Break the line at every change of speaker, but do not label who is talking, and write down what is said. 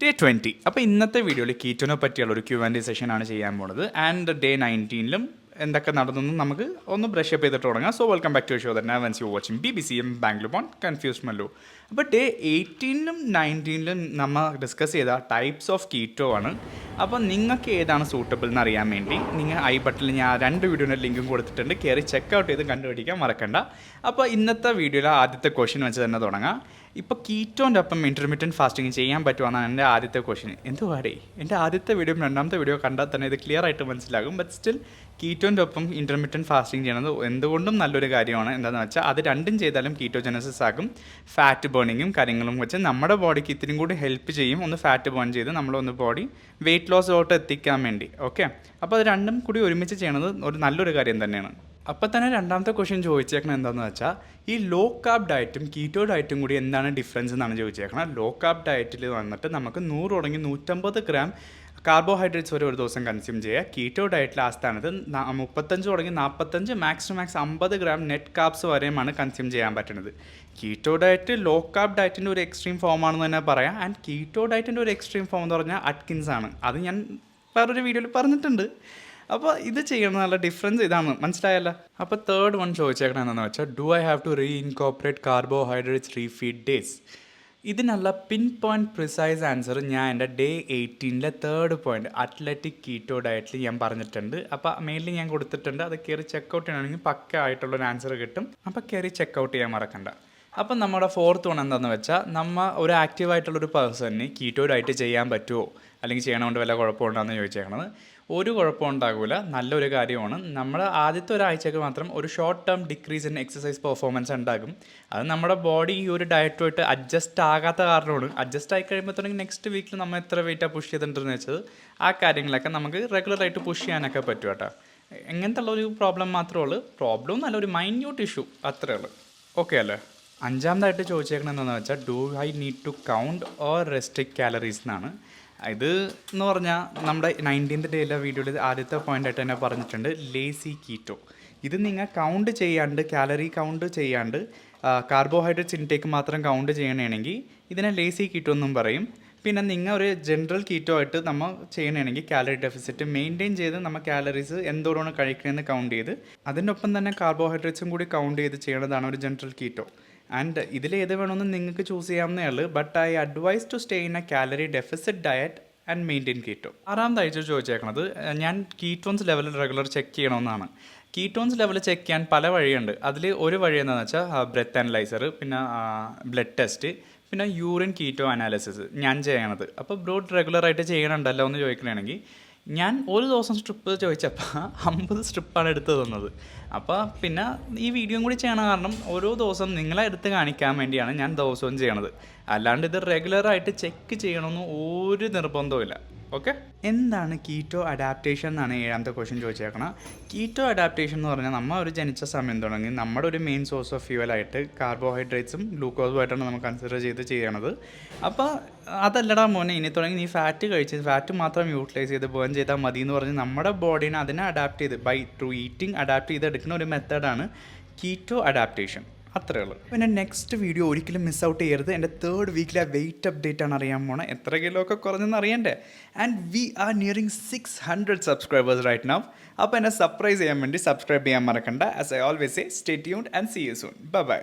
Day 20. അപ്പോൾ ഇന്നത്തെ വീഡിയോയിൽ കീറ്റോനെ പറ്റിയുള്ള ഒരു Q&A സെഷനാണ് ചെയ്യാൻ പോകുന്നത്. ആൻഡ് ഡേ 19ലും എന്തൊക്കെ നടന്നെന്ന് നമുക്ക് ഒന്ന് ബ്രഷ് അപ്പ് ചെയ്തിട്ട് തുടങ്ങാം. So welcome back to show the ones you watching BBCM Bangalore born confuse Mallu. അപ്പോൾ ഡേ 18ലും 19ലും നമ്മൾ ഡിസ്കസ് ചെയ്ത ടൈപ്സ് ഓഫ് കീറ്റോ ആണ്. അപ്പോൾ നിങ്ങൾക്ക് ഏതാണ് സൂട്ടബിൾ എന്ന് അറിയാൻ വേണ്ടി നിങ്ങൾ ഐ ബട്ടണിൽ ഞാൻ 2 വീഡിയോയുടെ ലിങ്കും കൊടുത്തിട്ടുണ്ട്. കയറി ചെക്കൗട്ട് ചെയ്ത് കണ്ടുപിടിക്കാൻ മറക്കണ്ട. അപ്പോൾ ഇന്നത്തെ വീഡിയോയിൽ ആദ്യത്തെ ക്വസ്റ്റ്യൻ വെച്ച് തന്നെ തുടങ്ങാം. ഇപ്പോൾ കീറ്റോൻ്റെ ഒപ്പം ഇൻ്റർമീഡിയൻറ്റ് ഫാസ്റ്റിംഗ് ചെയ്യാൻ പറ്റുമെന്നാണ് എൻ്റെ ആദ്യത്തെ ക്വസ്റ്റ്യൻ. എന്തുവാടേ, എൻ്റെ ആദ്യത്തെ വീഡിയോ രണ്ടാമത്തെ വീഡിയോ കണ്ടാൽ തന്നെ ഇത് ക്ലിയർ ആയിട്ട് മനസ്സിലാകും. ബട്ട് സ്റ്റിൽ കീറ്റോൻ്റെ ഒപ്പം ഇൻ്റർമീഡിയൻറ്റ് ഫാസ്റ്റിംഗ് ചെയ്യുന്നത് എന്തുകൊണ്ടും നല്ലൊരു കാര്യമാണ്. എന്താണെന്ന് വെച്ചാൽ അത് രണ്ടും ചെയ്താലും കീറ്റോജനസിസ് ആകും. ഫാറ്റ് ബേണിങ്ങും കാര്യങ്ങളും വെച്ച് നമ്മുടെ ബോഡിക്ക് ഇത്തിരി കൂടി ഹെൽപ്പ് ചെയ്യും. ഒന്ന് ഫാറ്റ് ബേൺ ചെയ്ത് നമ്മളൊന്ന് ബോഡി വെയിറ്റ് ലോസിലോട്ട് എത്തിക്കാൻ വേണ്ടി. ഓക്കെ, അപ്പോൾ അത് രണ്ടും കൂടി ഒരുമിച്ച് ചെയ്യണത് ഒരു നല്ലൊരു കാര്യം തന്നെയാണ്. അപ്പോൾ തന്നെ രണ്ടാമത്തെ ക്വസ്റ്റ്യൻ ചോദിച്ചേക്കണം എന്താണെന്ന് വെച്ചാൽ ഈ ലോ കാർബ് ഡയറ്റും കീറ്റോ ഡയറ്റും കൂടി എന്താണ് ഡിഫറൻസ് എന്നാണ് ചോദിച്ചേക്കണം. ലോ കാർബ് ഡയറ്റിൽ വന്നിട്ട് നമുക്ക് 100 തുടങ്ങി 150 ഗ്രാം കാർബോഹൈഡ്രേറ്റ്സ് വരെ ഒരു ദിവസം കൺസ്യൂം ചെയ്യുക. കീറ്റോ ഡയറ്റിൽ ആ സ്ഥാനത്ത് 35 തുടങ്ങി 45 മാക്സ് 50 ഗ്രാം നെറ്റ് കാർബ്സ് വരെയുമാണ് കൺസ്യൂം ചെയ്യാൻ പറ്റുന്നത്. കീറ്റോ ഡയറ്റ് ലോ കാർബ് ഡയറ്റിൻ്റെ ഒരു എക്സ്ട്രീം ഫോമാണെന്ന് തന്നെ പറയാം. ആൻഡ് കീറ്റോ ഡയറ്റിൻ്റെ ഒരു എക്സ്ട്രീം ഫോം എന്ന് പറഞ്ഞാൽ അറ്റ്കിൻസ് ആണ്. അത് ഞാൻ വേറൊരു വീഡിയോയിൽ പറഞ്ഞിട്ടുണ്ട്. അപ്പോൾ ഇത് ചെയ്യണം നല്ല ഡിഫറൻസ് ഇതാണ്, മനസ്സിലായല്ലോ. അപ്പോൾ തേർഡ് വൺ ചോദിച്ചേക്കണം എന്താണെന്ന് വെച്ചാൽ do I have to incorporate carbohydrates refeed days. ഇതിനുള്ള പിൻ പോയിൻറ്റ് പ്രിസൈസ് ആൻസർ ഞാൻ എൻ്റെ ഡേ 18ലെ തേർഡ് പോയിൻറ്റ് അത്ലറ്റിക് കീറ്റോ ഡയറ്റിൽ ഞാൻ പറഞ്ഞിട്ടുണ്ട്. അപ്പോൾ മെയിലിൽ ഞാൻ കൊടുത്തിട്ടുണ്ട്. അത് കയറി ചെക്കൗട്ട് ചെയ്യണമെങ്കിൽ പക്ക ആയിട്ടുള്ളൊരു ആൻസർ കിട്ടും. അപ്പോൾ കയറി ചെക്കൗട്ട് ചെയ്യാൻ മറക്കണ്ട. അപ്പം നമ്മുടെ ഫോർത്ത് വൺ എന്താണെന്ന് വെച്ചാൽ നമ്മൾ ഒരു ആക്റ്റീവായിട്ടുള്ളൊരു പേഴ്സണിന് കീറ്റോ ഡയറ്റ് ചെയ്യാൻ പറ്റുമോ അല്ലെങ്കിൽ ചെയ്യണതുകൊണ്ട് വല്ല കുഴപ്പമുണ്ടോയെന്ന് ചോദിച്ചേക്കണത്. ഒരു കുഴപ്പം ഉണ്ടാകില്ല, നല്ലൊരു കാര്യമാണ്. നമ്മൾ ആദ്യത്തെ ഒരാഴ്ചക്ക് മാത്രം ഒരു short term decrease in exercise performance ഉണ്ടാകും. അത് നമ്മുടെ ബോഡി ഈ ഒരു ഡയറ്റുമായിട്ട് അഡ്ജസ്റ്റ് ആകാത്ത കാരണമാണ്. അഡ്ജസ്റ്റ് ആയി കഴിയുമ്പോഴത്തേക്കും നെക്സ്റ്റ് വീക്കിൽ നമ്മൾ എത്ര വെയിറ്റാണ് പുഷ് ചെയ്തിട്ടുണ്ടെന്ന് വെച്ചത് ആ കാര്യങ്ങളൊക്കെ നമുക്ക് റെഗുലറായിട്ട് പുഷ് ചെയ്യാനൊക്കെ പറ്റും കേട്ടോ. എങ്ങനത്തെ ഉള്ളൊരു പ്രോബ്ലം മാത്രമേ ഉള്ളൂ. പ്രോബ്ലം നല്ലൊരു മൈന്യൂട്ട് ഇഷ്യൂ അത്രേ ഉള്ളൂ. ഓക്കെ അല്ലേ. അഞ്ചാമതായിട്ട് ചോദിച്ചേക്കണം എന്താണെന്ന് വെച്ചാൽ do I need to count or restrict calories എന്നാണ്. ഇത് എന്ന് പറഞ്ഞാൽ നമ്മുടെ 19th ഡേയിലെ വീഡിയോയിൽ ആദ്യത്തെ പോയിൻ്റായിട്ട് തന്നെ പറഞ്ഞിട്ടുണ്ട് ലേസി കീറ്റോ. ഇത് നിങ്ങൾ കൗണ്ട് ചെയ്യാണ്ട് കാലറി കൗണ്ട് ചെയ്യാണ്ട് കാർബോഹൈഡ്രേറ്റ്സ് ഇൻടേക്ക് മാത്രം കൗണ്ട് ചെയ്യണമെങ്കിൽ ഇതിനെ ലേസി കീറ്റോ എന്നും പറയും. പിന്നെ നിങ്ങൾ ഒരു ജനറൽ കീറ്റോ ആയിട്ട് നമ്മൾ ചെയ്യണമെങ്കിൽ കാലറി ഡെഫിസിറ്റ് മെയിൻറ്റെയിൻ ചെയ്ത് നമ്മൾ കാലറീസ് എന്തോരമാണ് കഴിക്കണമെന്ന് കൗണ്ട് ചെയ്ത് അതിൻ്റെ ഒപ്പം തന്നെ കാർബോഹൈഡ്രേറ്റ്സും കൂടി കൗണ്ട് ചെയ്ത് ചെയ്യണതാണ് ഒരു ജനറൽ കീറ്റോ. ആൻഡ് ഇതിലേത് വേണമെന്ന് നിങ്ങൾക്ക് ചൂസ് ചെയ്യാവുന്നേ ഉള്ളൂ. But I advise to stay in a calorie deficit diet and maintain keto. ആറാമതായിട്ട് ചോദിച്ചേക്കണത് ഞാൻ കീറ്റോൺസ് ലെവൽ റെഗുലർ ചെക്ക് ചെയ്യണമെന്നാണ്. കീറ്റോൺസ് ലെവൽ ചെക്ക് ചെയ്യാൻ പല വഴിയുണ്ട്. അതിൽ ഒരു വഴി എന്താണെന്ന് വെച്ചാൽ ബ്രെത്ത് അനലൈസർ, പിന്നെ ബ്ലഡ് ടെസ്റ്റ്, പിന്നെ യൂറിൻ കീറ്റോ അനാലിസിസ് ഞാൻ ചെയ്യണത്. അപ്പോൾ ബ്രോഡ് റെഗുലറായിട്ട് ചെയ്യണുണ്ടല്ലോ എന്ന് ചോദിക്കണമെങ്കിൽ ഞാൻ ഒരു ദിവസം സ്ട്രിപ്പ് ചോദിച്ചപ്പോൾ 50 സ്ട്രിപ്പാണ് എടുത്ത് തന്നത്. അപ്പോൾ പിന്നെ ഈ വീഡിയോയും കൂടി ചെയ്യണ കാരണം ഓരോ ദിവസം നിങ്ങളെ എടുത്ത് കാണിക്കാൻ വേണ്ടിയാണ് ഞാൻ ദിവസവും ചെയ്യണത്. അല്ലാണ്ട് ഇത് റെഗുലറായിട്ട് ചെക്ക് ചെയ്യണമെന്ന് ഒരു നിർബന്ധവുമില്ല. ഓക്കെ, എന്താണ് കീറ്റോ അഡാപ്റ്റേഷൻ എന്നാണ് ഏഴാമത്തെ ക്വസ്റ്റ്യൻ ചോദിച്ചേക്കണം. കീറ്റോ അഡാപ്റ്റേഷൻ എന്ന് പറഞ്ഞാൽ നമ്മൾ ഒരു ജനിച്ച സമയം തുടങ്ങി നമ്മുടെ ഒരു മെയിൻ സോഴ്സ് ഓഫ് ഫ്യൂവലായിട്ട് കാർബോഹൈഡ്രേറ്റ്സും ഗ്ലൂക്കോസുമായിട്ടാണ് നമ്മൾ കൺസിഡർ ചെയ്യണത്. അപ്പോൾ അതല്ലടാ മോനെ, ഇനി തുടങ്ങി നീ ഫാറ്റ് കഴിച്ച് ഫാറ്റ് മാത്രം യൂട്ടിലൈസ് ചെയ്ത് ബേൺ ചെയ്താൽ മതി എന്ന് പറഞ്ഞ് നമ്മുടെ ബോഡീനെ അതിനെ അഡാപ്റ്റ് ചെയ്ത് ബൈ ത്രൂ ഈറ്റിംഗ് അഡാപ്റ്റ് ചെയ്തെടുക്കുന്ന ഒരു മെത്തേഡാണ് കീറ്റോ അഡാപ്റ്റേഷൻ. അത്രേ ഉള്ളൂ. പിന്നെ നെക്സ്റ്റ് വീഡിയോ ഒരിക്കലും മിസ് ഔട്ട് ചെയ്യരുത്. എൻ്റെ തേർഡ് വീക്കിലെ വെയിറ്റ് അപ്ഡേറ്റ് ആണ് അറിയാൻ പോണത്. എത്ര കിലോ ഒക്കെ കുറഞ്ഞെന്ന് അറിയണ്ടേ. And we are nearing 600 subscribers right now. അപ്പോൾ എന്നെ സർപ്രൈസ് ചെയ്യാൻ വേണ്ടി സബ്സ്ക്രൈബ് ചെയ്യാൻ മറക്കണ്ട. As I always say stay tuned and see you soon. Bye by.